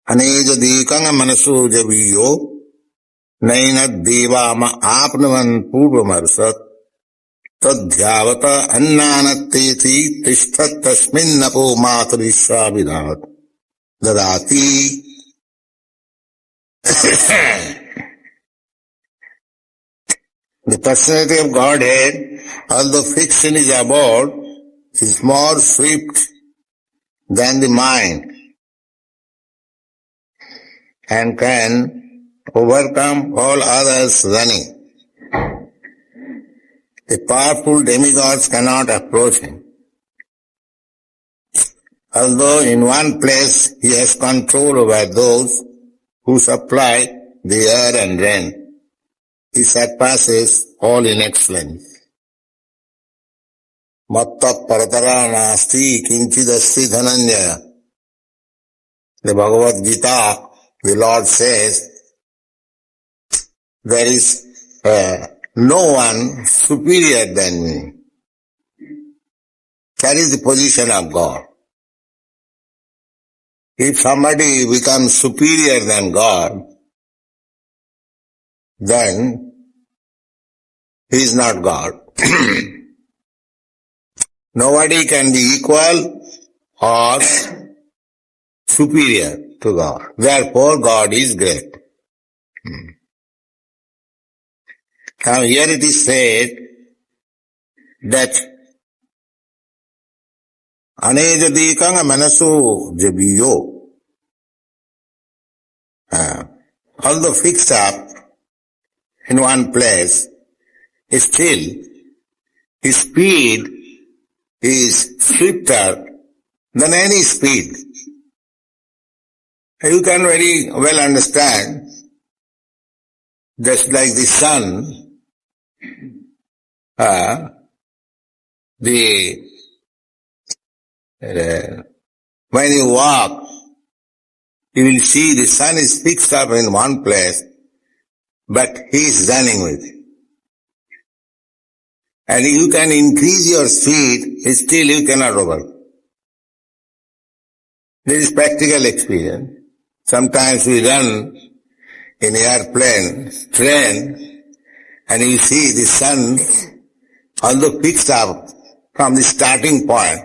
Anejadikanga manasu javiyo naina devama apnavan purvamarsat tadhyavata annanatteti tishtat tasminnapo matarishvavidhat dadati. The personality of Godhead, although fiction is about, is more swift than the mind and can overcome all others running. The powerful demigods cannot approach him. Although in one place he has control over those who supply the air and rain, he surpasses all in excellence. Matta paratara nasti kinchidasti dhananjaya. The Bhagavad Gita, the Lord says, there is no one superior than me. That is the position of God. If somebody becomes superior than God, then he is not God. Nobody can be equal or superior to God. Therefore, God is great. Now here it is said that anejadikanga manasu jabiyo. Although fixed up in one place, still his speed is swifter than any speed. You can very well understand, just like the sun, when you walk, you will see the sun is fixed up in one place, but he is running with it. And you can increase your speed, still you cannot overcome. This is practical experience. Sometimes we run in airplane, train, and you see the sun, although fixed up from the starting point,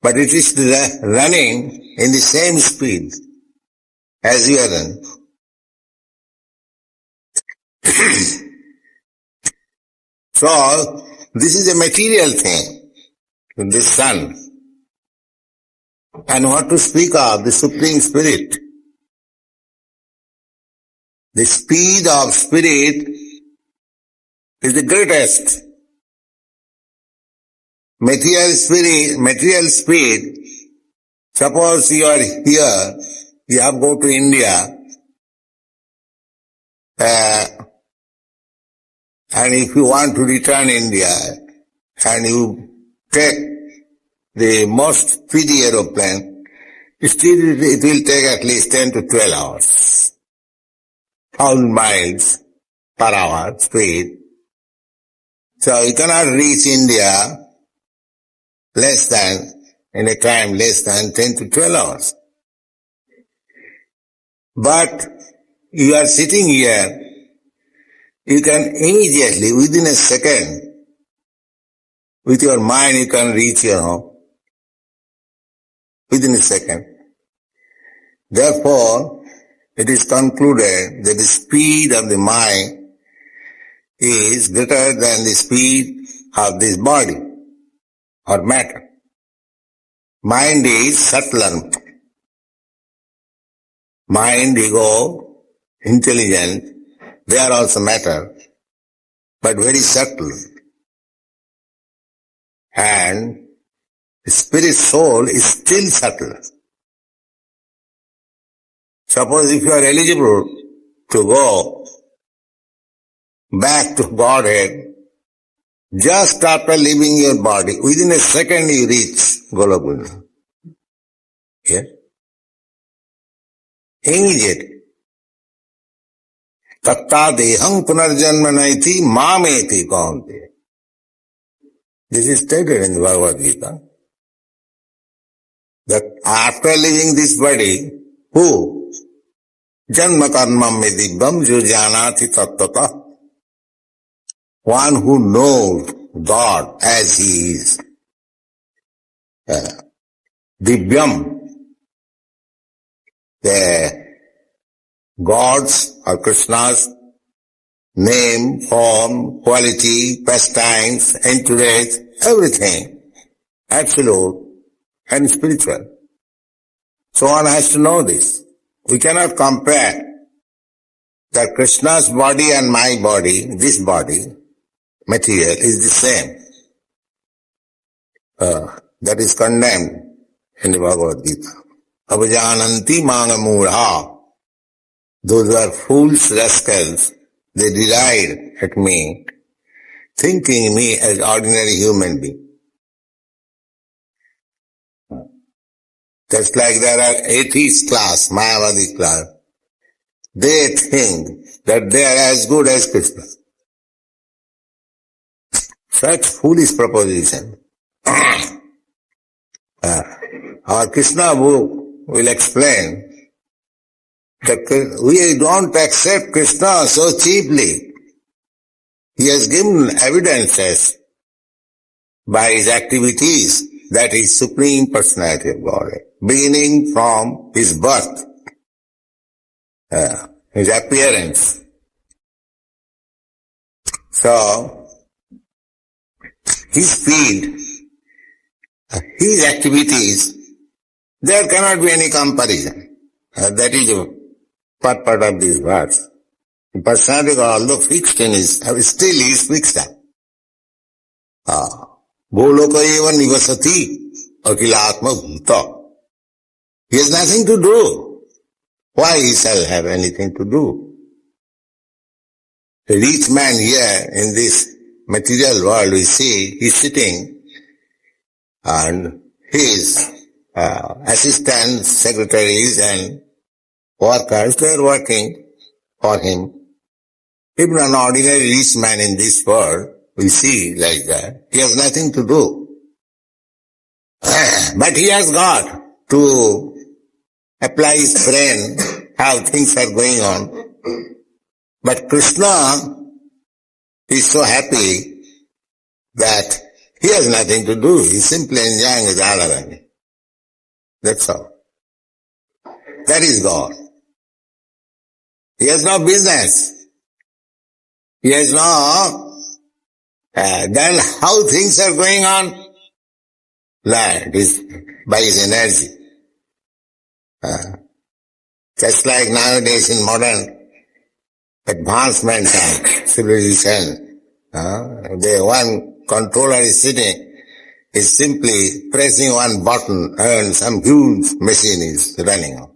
but it is running in the same speed as you are running. So, this is a material thing, this sun. And what to speak of, the Supreme Spirit. The speed of Spirit is the greatest. Material speed, suppose you are here, you have to go to India, and if you want to return India, and you take the most speedy aeroplane, still it will take at least 10 to 12 hours. 1,000 miles per hour speed. So you cannot reach India in a time less than 10 to 12 hours. But you are sitting here, you can immediately, within a second, with your mind you can reach your home. Within a second. Therefore, it is concluded that the speed of the mind is greater than the speed of this body or matter. Mind is subtler. Mind, ego, intelligence, they are also matter, but very subtle. And the spirit soul is still subtle. Suppose if you are eligible to go back to Godhead, just after leaving your body, within a second you reach Golokunda. Yes? Immediately. Tatta dehang punarjanmanaiti mameti kaunte. This is stated in the Bhagavad Gita. That after leaving this body, Who? Janma karmam divyam jo janati tattata. One who knows God as He is. Divyam, the God's or Krishna's name, form, quality, pastimes, entourage, everything, absolute and spiritual. So one has to know this. We cannot compare that Krishna's body and my body, this body, material, is the same. That is condemned in the Bhagavad Gita. Avajananti manga mudha. Those are fools, rascals. They deride at me, thinking me as ordinary human being. Just like there are atheist class, Mayavadi class. They think that they are as good as Krishna. Such foolish proposition. Our Krishna book will explain that we don't accept Krishna so cheaply. He has given evidences by his activities that he is Supreme Personality of Godhead, beginning from his birth, his appearance. So, his field, his activities, there cannot be any comparison. That is the purport of this verse. The personality of God, although fixed in his, still he is fixed up. Goloka eva nivasati akilatma bhuta. He has nothing to do. Why he shall have anything to do? A rich man here in this material world, we see, he is sitting and his assistants, secretaries and workers, they are working for him. Even an ordinary rich man in this world, we see like that. He has nothing to do. But he has got to apply his brain, how things are going on. But Krishna is so happy that he has nothing to do. He is simply enjoying his Radharani. That's all. That is God. He has no business. He has no... then how things are going on? It is by his energy. Just like nowadays in modern advancement of civilization, one controller is sitting, is simply pressing one button and some huge machine is running on.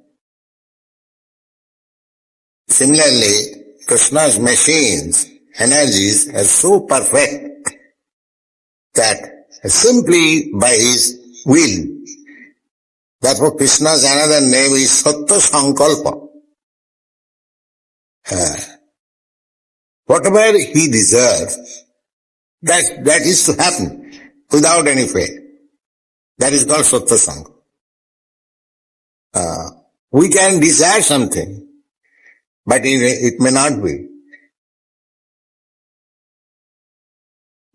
Similarly, Krishna's machines, energies are so perfect that simply by his will, therefore Krishna's another name is Sattva Sankalpa. Whatever he deserves, that is to happen without any fail. That is called Sattva Sankalpa. We can desire something, but it may not be.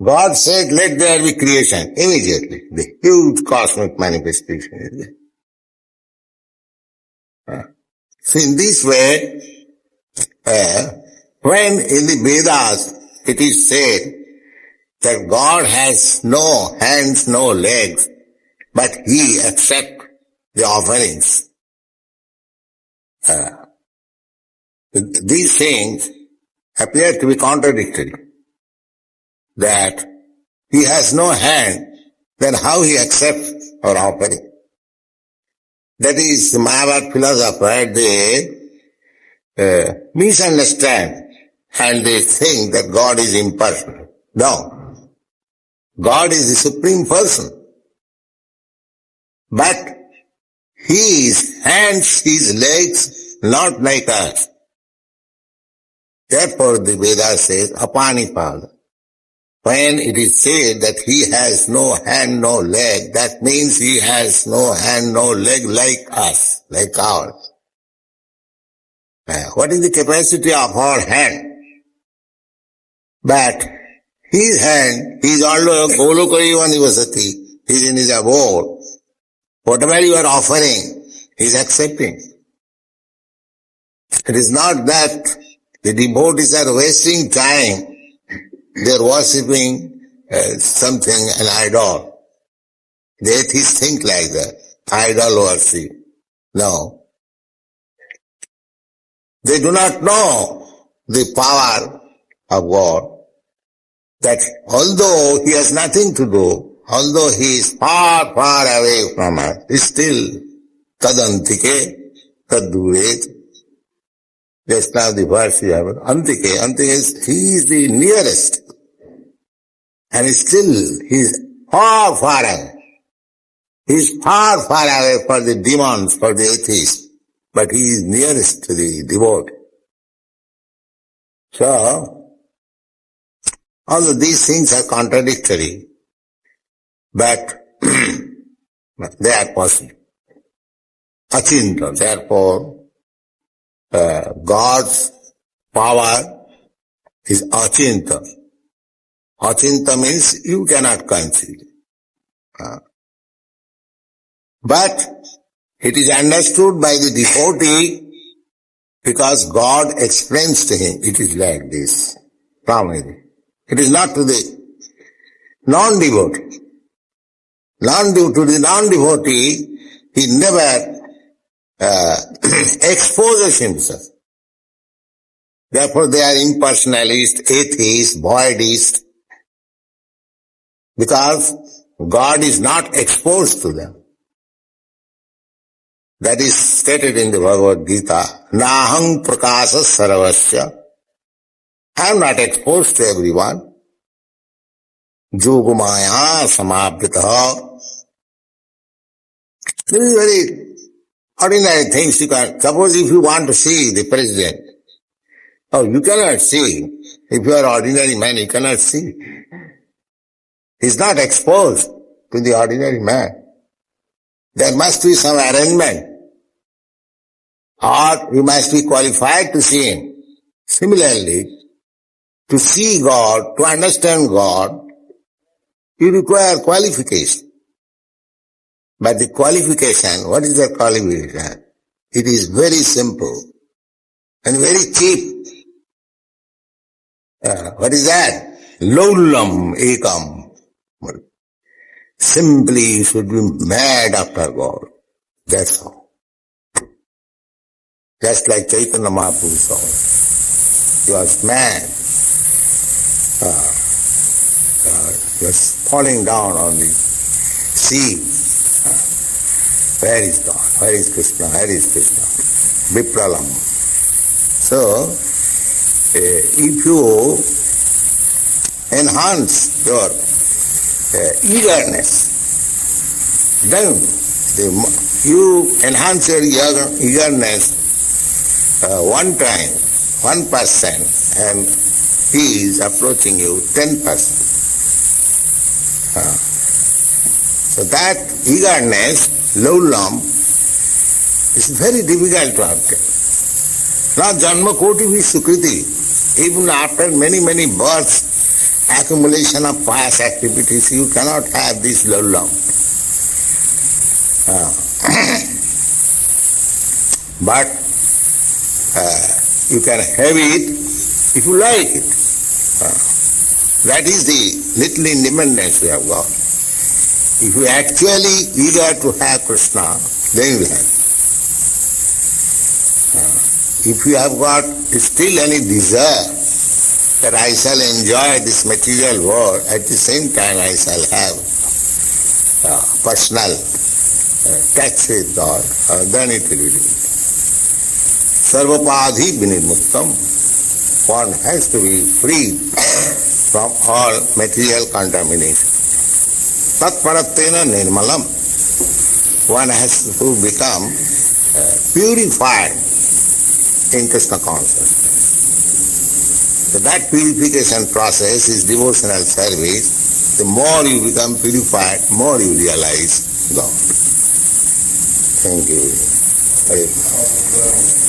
God said, let there be creation. Immediately, the huge cosmic manifestation is there. So in this way, when in the Vedas it is said that God has no hands, no legs, but He accepts the offerings. These things appear to be contradictory. That He has no hand, then how He accepts our offering? That is, the Mayavad philosopher, they misunderstand and they think that God is impersonal. No. God is the Supreme Person. But His hands, His legs, not like us. Therefore the Vedas says, Apanipada. When it is said that He has no hand, no leg, that means He has no hand, no leg like us, like ours. What is the capacity of our hand? But his hand, he is all Golokariva Nivasati, he is in his abode. Whatever you are offering, he is accepting. It is not that the devotees are wasting time, they are worshipping something, an idol. The atheists think like that, idol worship. No. They do not know the power of God, that although he has nothing to do, although he is far, far away from us, still tadantike, tadduret. Just now the verse we have, antike, antike is, he is the nearest. And still he is far, far away. He is far, far away for the demons, for the atheists. But he is nearest to the devotee. So, although these things are contradictory, but they are possible. Achinta, therefore, God's power is achinta. Achinta means you cannot conceive. But it is understood by the devotee because God explains to him. It is like this. It is not to the non-devotee. To the non-devotee, he never exposes himself. Therefore they are impersonalist, atheist, voidist, because God is not exposed to them. That is stated in the Bhagavad Gita, Nahang prakasa sarvasya. I am not exposed to everyone. Jogumaya samabhritaha. This is very ordinary things you can. Suppose if you want to see the president, you cannot see. If you are ordinary man, you cannot see. He is not exposed to the ordinary man. There must be some arrangement. Or you must be qualified to see him. Similarly, to see God, to understand God, you require qualification. But the qualification, what is the qualification? It is very simple and very cheap. What is that? Laulam ekam. Simply you should be mad after God. That's all. Just like Chaitanya Mahaprabhu song. He was mad. He was falling down on the sea. Where is God? Where is Krishna? Where is Krishna? Vipralam. So, if you enhance your eagerness, then you enhance your eagerness one time, 1%, and he is approaching you 10%. So that eagerness, laulam, is very difficult to obtain. Now janma koti vi sukriti, even after many, many births, accumulation of pious activities, you cannot have this laulam. But you can have it if you like it. That is the little independence we have got. If you actually eager to have Krishna, then you have. If you have got still any desire that I shall enjoy this material world, at the same time I shall have personal touch with God, then it will be difficult. Sarvapadhi vinirmuktam. One has to be free from all material contamination. Tat parattena nirmalam. One has to become purified in Krishna consciousness. So that purification process is devotional service. The more you become purified, more you realize God. Thank you. Hare Krishna.